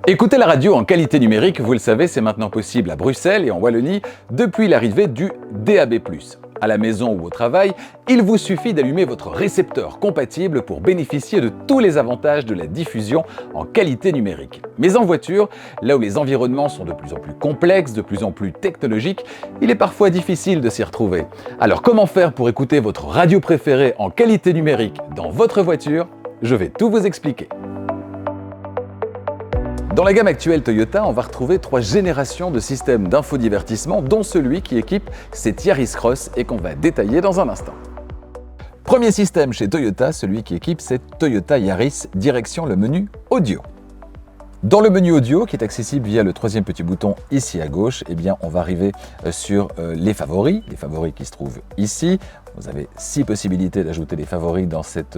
Écouter la radio en qualité numérique, vous le savez, c'est maintenant possible à Bruxelles et en Wallonie depuis l'arrivée du DAB+. À la maison ou au travail, il vous suffit d'allumer votre récepteur compatible pour bénéficier de tous les avantages de la diffusion en qualité numérique. Mais en voiture, là où les environnements sont de plus en plus complexes, de plus en plus technologiques, il est parfois difficile de s'y retrouver. Alors comment faire pour écouter votre radio préférée en qualité numérique dans votre voiture? Je vais tout vous expliquer. Dans la gamme actuelle Toyota, on va retrouver 3 générations de systèmes d'infodivertissement, dont celui qui équipe cette Yaris Cross et qu'on va détailler dans un instant. Premier système chez Toyota, celui qui équipe cette Toyota Yaris, direction le menu audio. Dans le menu audio, qui est accessible via le 3e petit bouton ici à gauche, eh bien, on va arriver sur les favoris qui se trouvent ici. Vous avez 6 possibilités d'ajouter des favoris dans cette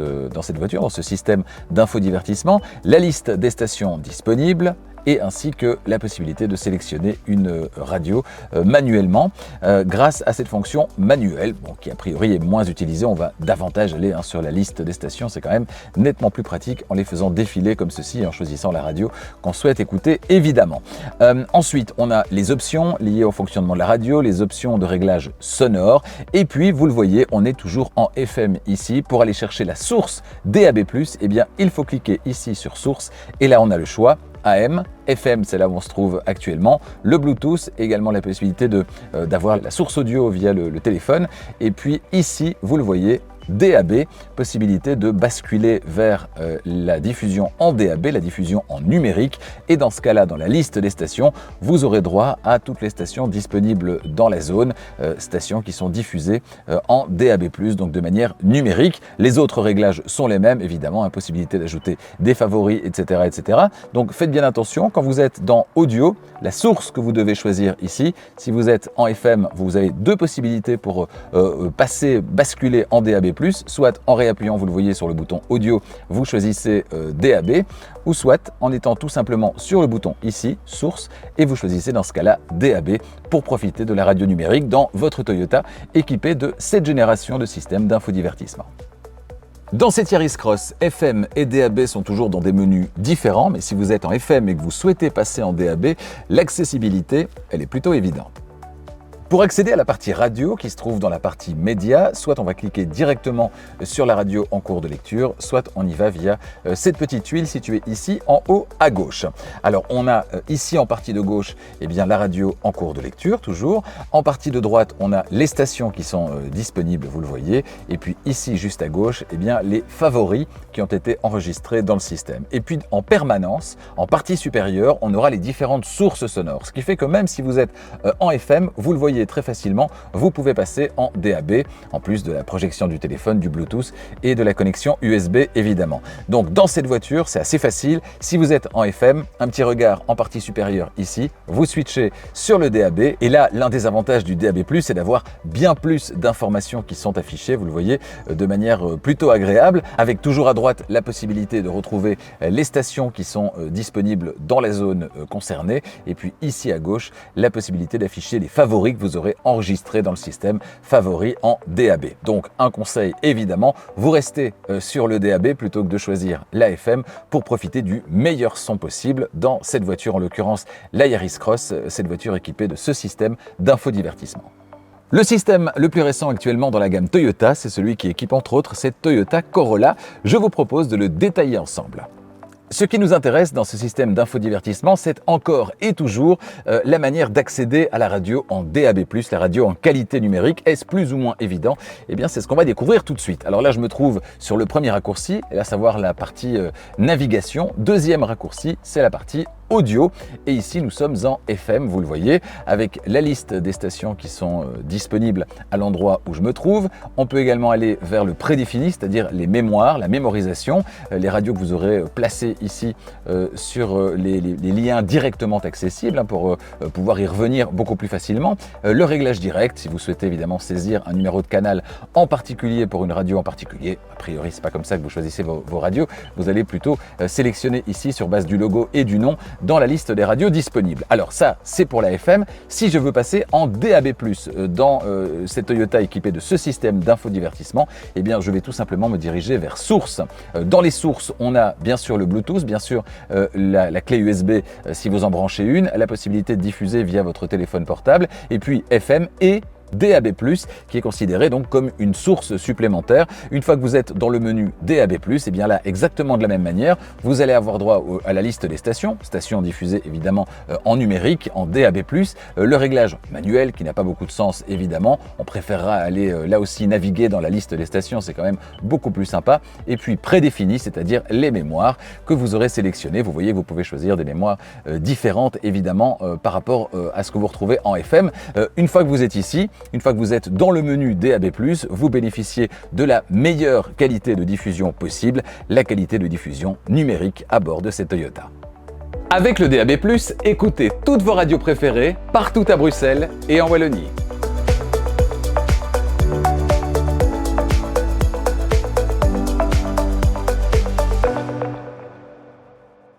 voiture, dans ce système d'infodivertissement. La liste des stations disponibles et ainsi que la possibilité de sélectionner une radio manuellement grâce à cette fonction manuelle, qui a priori est moins utilisée. On va davantage aller sur la liste des stations, c'est quand même nettement plus pratique en les faisant défiler comme ceci et en choisissant la radio qu'on souhaite écouter évidemment. Ensuite, on a les options liées au fonctionnement de la radio, les options de réglage sonore et puis vous le voyez, on est toujours en FM ici. Pour aller chercher la source DAB+, eh bien, il faut cliquer ici sur source et là on a le choix AM, FM, c'est là où on se trouve actuellement, le Bluetooth, également la possibilité d'avoir la source audio via le téléphone, et puis ici, vous le voyez, DAB, possibilité de basculer vers la diffusion en DAB, la diffusion en numérique, et dans ce cas-là, dans la liste des stations, vous aurez droit à toutes les stations disponibles dans la zone, stations qui sont diffusées en DAB+, donc de manière numérique. Les autres réglages sont les mêmes, évidemment, possibilité d'ajouter des favoris, etc., etc. Donc faites bien attention, quand vous êtes dans audio, la source que vous devez choisir ici, si vous êtes en FM, vous avez 2 possibilités pour basculer en DAB+, soit en réappuyant, vous le voyez sur le bouton audio, vous choisissez DAB, ou soit en étant tout simplement sur le bouton ici, source, et vous choisissez dans ce cas-là DAB pour profiter de la radio numérique dans votre Toyota équipée de cette génération de systèmes d'infodivertissement. Dans cette Yaris Cross, FM et DAB sont toujours dans des menus différents, mais si vous êtes en FM et que vous souhaitez passer en DAB, l'accessibilité, elle est plutôt évidente. Pour accéder à la partie radio qui se trouve dans la partie média, soit on va cliquer directement sur la radio en cours de lecture, soit on y va via cette petite tuile située ici en haut à gauche. Alors on a ici en partie de gauche la radio en cours de lecture toujours. En partie de droite on a les stations qui sont disponibles, vous le voyez. Et puis ici juste à gauche les favoris qui ont été enregistrés dans le système. Et puis en permanence, en partie supérieure, on aura les différentes sources sonores. Ce qui fait que même si vous êtes en FM, vous le voyez très facilement, vous pouvez passer en DAB, en plus de la projection du téléphone, du Bluetooth et de la connexion USB évidemment. Donc dans cette voiture, c'est assez facile. Si vous êtes en FM, un petit regard en partie supérieure ici, vous switchez sur le DAB et là, l'un des avantages du DAB+, c'est d'avoir bien plus d'informations qui sont affichées, vous le voyez, de manière plutôt agréable, avec toujours à droite la possibilité de retrouver les stations qui sont disponibles dans la zone concernée et puis ici à gauche, la possibilité d'afficher les favoris que vous aurez enregistrés dans le système favoris en DAB. Donc un conseil évidemment, vous restez sur le DAB plutôt que de choisir la FM pour profiter du meilleur son possible dans cette voiture, en l'occurrence la Yaris Cross, cette voiture équipée de ce système d'infodivertissement. Le système le plus récent actuellement dans la gamme Toyota, c'est celui qui équipe entre autres cette Toyota Corolla. Je vous propose de le détailler ensemble. Ce qui nous intéresse dans ce système d'infodivertissement, c'est encore et toujours la manière d'accéder à la radio en DAB+, la radio en qualité numérique. Est-ce plus ou moins évident? Eh bien, c'est ce qu'on va découvrir tout de suite. Alors là, je me trouve sur le premier raccourci, à savoir la partie navigation. Deuxième raccourci, c'est la partie audio. Et ici, nous sommes en FM, vous le voyez, avec la liste des stations qui sont disponibles à l'endroit où je me trouve. On peut également aller vers le prédéfini, c'est-à-dire les mémoires, la mémorisation, les radios que vous aurez placées ici sur les liens directement accessibles pour pouvoir y revenir beaucoup plus facilement. Le réglage direct, si vous souhaitez évidemment saisir un numéro de canal en particulier pour une radio en particulier. A priori, c'est pas comme ça que vous choisissez vos radios. Vous allez plutôt sélectionner ici sur base du logo et du nom dans la liste des radios disponibles. Alors ça, c'est pour la FM. Si je veux passer en DAB+, dans cette Toyota équipée de ce système d'infodivertissement, eh bien, je vais tout simplement me diriger vers sources. Dans les sources, on a bien sûr le Bluetooth, bien sûr la clé USB si vous en branchez une, la possibilité de diffuser via votre téléphone portable, et puis FM et DAB+, qui est considéré donc comme une source supplémentaire. Une fois que vous êtes dans le menu DAB+, et bien là, exactement de la même manière, vous allez avoir droit à la liste des stations diffusées évidemment en numérique, en DAB+, le réglage manuel qui n'a pas beaucoup de sens évidemment, on préférera aller là aussi naviguer dans la liste des stations, c'est quand même beaucoup plus sympa, et puis prédéfini, c'est-à-dire les mémoires que vous aurez sélectionnées. Vous voyez que vous pouvez choisir des mémoires différentes évidemment par rapport à ce que vous retrouvez en FM. Une fois que vous êtes ici, une fois que vous êtes dans le menu DAB+, vous bénéficiez de la meilleure qualité de diffusion possible, la qualité de diffusion numérique à bord de cette Toyota. Avec le DAB+, écoutez toutes vos radios préférées partout à Bruxelles et en Wallonie.